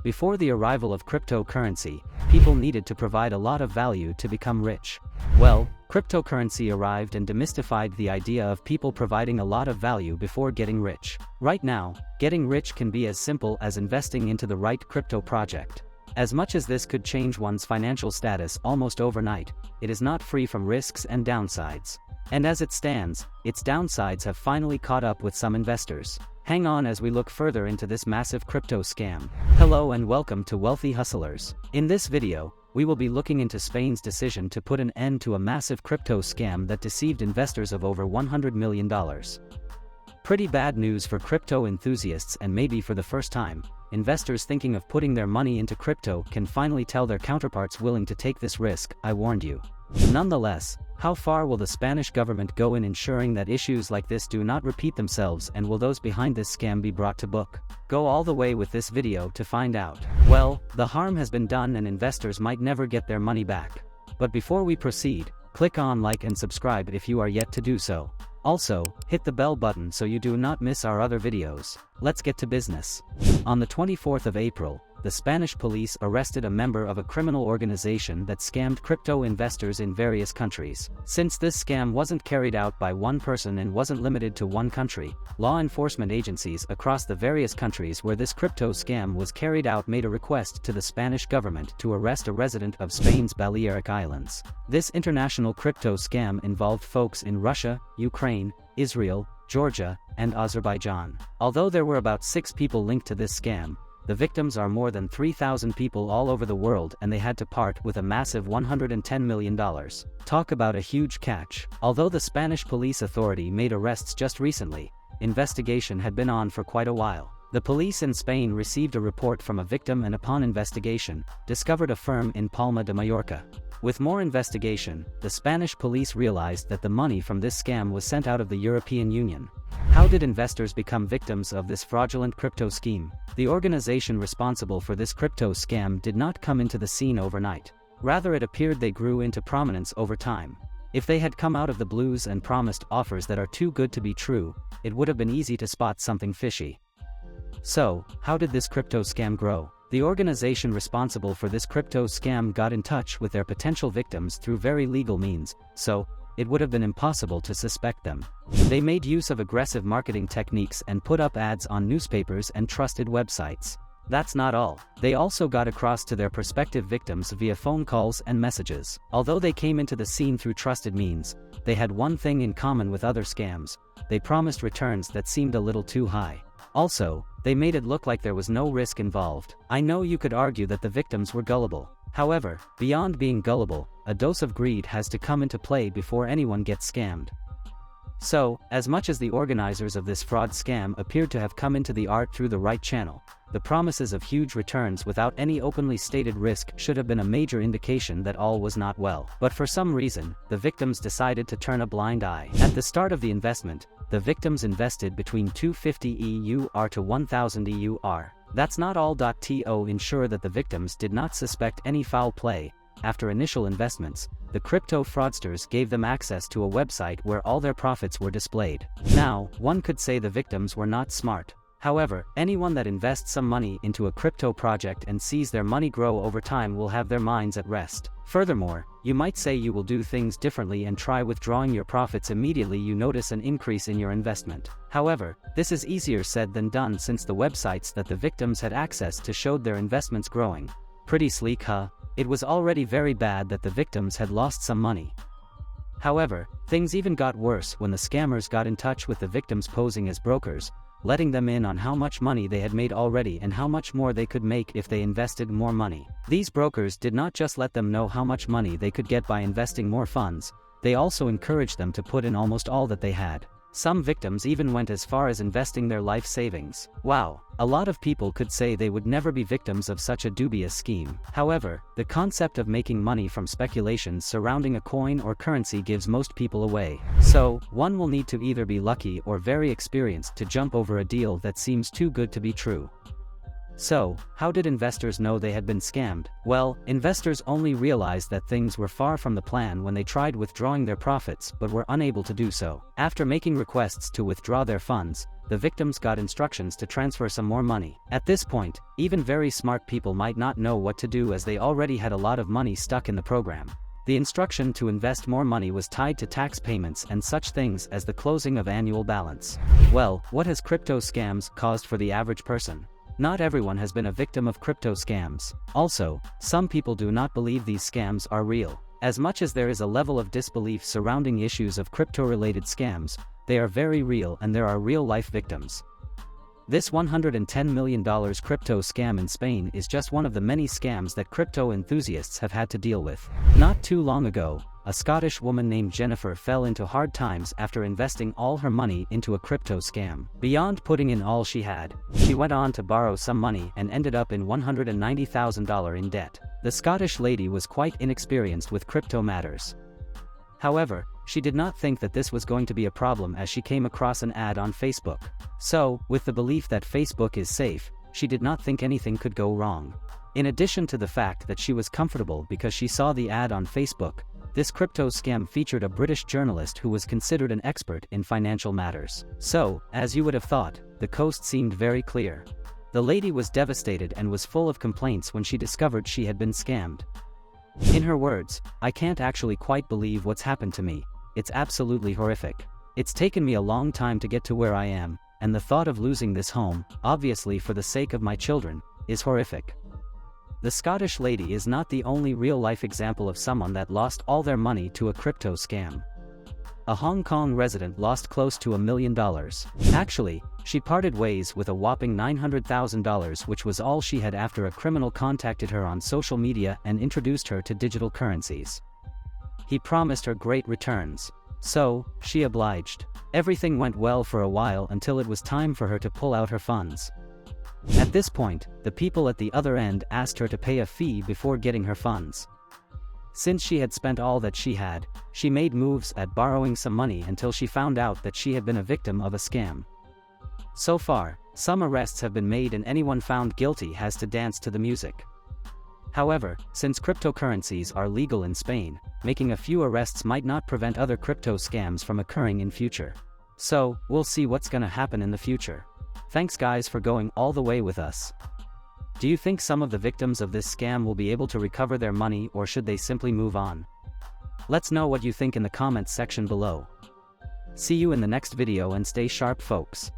Before the arrival of cryptocurrency, people needed to provide a lot of value to become rich. Well, cryptocurrency arrived and demystified the idea of people providing a lot of value before getting rich. Right now, getting rich can be as simple as investing into the right crypto project. As much as this could change one's financial status almost overnight, it is not free from risks and downsides. And as it stands, its downsides have finally caught up with some investors. Hang on as we look further into this massive crypto scam. Hello and welcome to Wealthy Hustlers. In this video, we will be looking into Spain's decision to put an end to a massive crypto scam that deceived investors of over $100 million. Pretty bad news for crypto enthusiasts, and maybe for the first time, investors thinking of putting their money into crypto can finally tell their counterparts willing to take this risk, I warned you. Nonetheless, how far will the Spanish government go in ensuring that issues like this do not repeat themselves, and will those behind this scam be brought to book? Go all the way with this video to find out. Well, the harm has been done and investors might never get their money back. But before we proceed, click on like and subscribe if you are yet to do so. Also, hit the bell button so you do not miss our other videos. Let's get to business. On the 24th of April, the Spanish police arrested a member of a criminal organization that scammed crypto investors in various countries. Since this scam wasn't carried out by one person and wasn't limited to one country, law enforcement agencies across the various countries where this crypto scam was carried out made a request to the Spanish government to arrest a resident of Spain's Balearic Islands. This international crypto scam involved folks in Russia, Ukraine, Israel, Georgia, and Azerbaijan. Although there were about 6 people linked to this scam, the victims are more than 3,000 people all over the world, and they had to part with a massive $110 million. Talk about a huge catch. Although the Spanish police authority made arrests just recently, investigation had been on for quite a while. The police in Spain received a report from a victim and upon investigation, discovered a firm in Palma de Mallorca. With more investigation, the Spanish police realized that the money from this scam was sent out of the European Union. How did investors become victims of this fraudulent crypto scheme? The organization responsible for this crypto scam did not come into the scene overnight. Rather, it appeared they grew into prominence over time. If they had come out of the blues and promised offers that are too good to be true, it would have been easy to spot something fishy. So, how did this crypto scam grow? The organization responsible for this crypto scam got in touch with their potential victims through very legal means, so it would have been impossible to suspect them. They made use of aggressive marketing techniques and put up ads on newspapers and trusted websites. That's not all. They also got across to their prospective victims via phone calls and messages. Although they came into the scene through trusted means, they had one thing in common with other scams: they promised returns that seemed a little too high. Also, they made it look like there was no risk involved. I know you could argue that the victims were gullible. However, beyond being gullible, a dose of greed has to come into play before anyone gets scammed. So, as much as the organizers of this fraud scam appeared to have come into the art through the right channel, the promises of huge returns without any openly stated risk should have been a major indication that all was not well. But for some reason, the victims decided to turn a blind eye. At the start of the investment, the victims invested between 250 EUR to 1000 EUR. That's not all. To ensure that the victims did not suspect any foul play, after initial investments, the crypto fraudsters gave them access to a website where all their profits were displayed. Now, one could say the victims were not smart. However, anyone that invests some money into a crypto project and sees their money grow over time will have their minds at rest. Furthermore, you might say you will do things differently and try withdrawing your profits immediately you notice an increase in your investment. However, this is easier said than done, since the websites that the victims had access to showed their investments growing. Pretty sleek, huh? It was already very bad that the victims had lost some money. However, things even got worse when the scammers got in touch with the victims posing as brokers, letting them in on how much money they had made already and how much more they could make if they invested more money. These brokers did not just let them know how much money they could get by investing more funds, they also encouraged them to put in almost all that they had. Some victims even went as far as investing their life savings. Wow, a lot of people could say they would never be victims of such a dubious scheme. However, the concept of making money from speculations surrounding a coin or currency gives most people away. So, one will need to either be lucky or very experienced to jump over a deal that seems too good to be true. So, how did investors know they had been scammed? Well, investors only realized that things were far from the plan when they tried withdrawing their profits but were unable to do so. After making requests to withdraw their funds, the victims got instructions to transfer some more money. At this point, even very smart people might not know what to do as they already had a lot of money stuck in the program. The instruction to invest more money was tied to tax payments and such things as the closing of annual balance. Well, what has crypto scams caused for the average person? Not everyone has been a victim of crypto scams. Also, some people do not believe these scams are real. As much as there is a level of disbelief surrounding issues of crypto-related scams, they are very real and there are real-life victims. This $110 million crypto scam in Spain is just one of the many scams that crypto enthusiasts have had to deal with. Not too long ago, a Scottish woman named Jennifer fell into hard times after investing all her money into a crypto scam. Beyond putting in all she had, she went on to borrow some money and ended up in $190,000 in debt. The Scottish lady was quite inexperienced with crypto matters. However, she did not think that this was going to be a problem as she came across an ad on Facebook. So, with the belief that Facebook is safe, she did not think anything could go wrong. In addition to the fact that she was comfortable because she saw the ad on Facebook, this crypto scam featured a British journalist who was considered an expert in financial matters. So, as you would have thought, the coast seemed very clear. The lady was devastated and was full of complaints when she discovered she had been scammed. In her words, "I can't actually quite believe what's happened to me. It's absolutely horrific. It's taken me a long time to get to where I am, and the thought of losing this home, obviously for the sake of my children, is horrific." The Scottish lady is not the only real-life example of someone that lost all their money to a crypto scam. A Hong Kong resident lost close to $1 million. Actually, she parted ways with a whopping $900,000, which was all she had after a criminal contacted her on social media and introduced her to digital currencies. He promised her great returns. So, she obliged. Everything went well for a while until it was time for her to pull out her funds. At this point, the people at the other end asked her to pay a fee before getting her funds. Since she had spent all that she had, she made moves at borrowing some money until she found out that she had been a victim of a scam. So far, some arrests have been made and anyone found guilty has to dance to the music. However, since cryptocurrencies are legal in Spain, making a few arrests might not prevent other crypto scams from occurring in future. So, we'll see what's gonna happen in the future. Thanks guys for going all the way with us. Do you think some of the victims of this scam will be able to recover their money or should they simply move on? Let's know what you think in the comments section below. See you in the next video and stay sharp folks.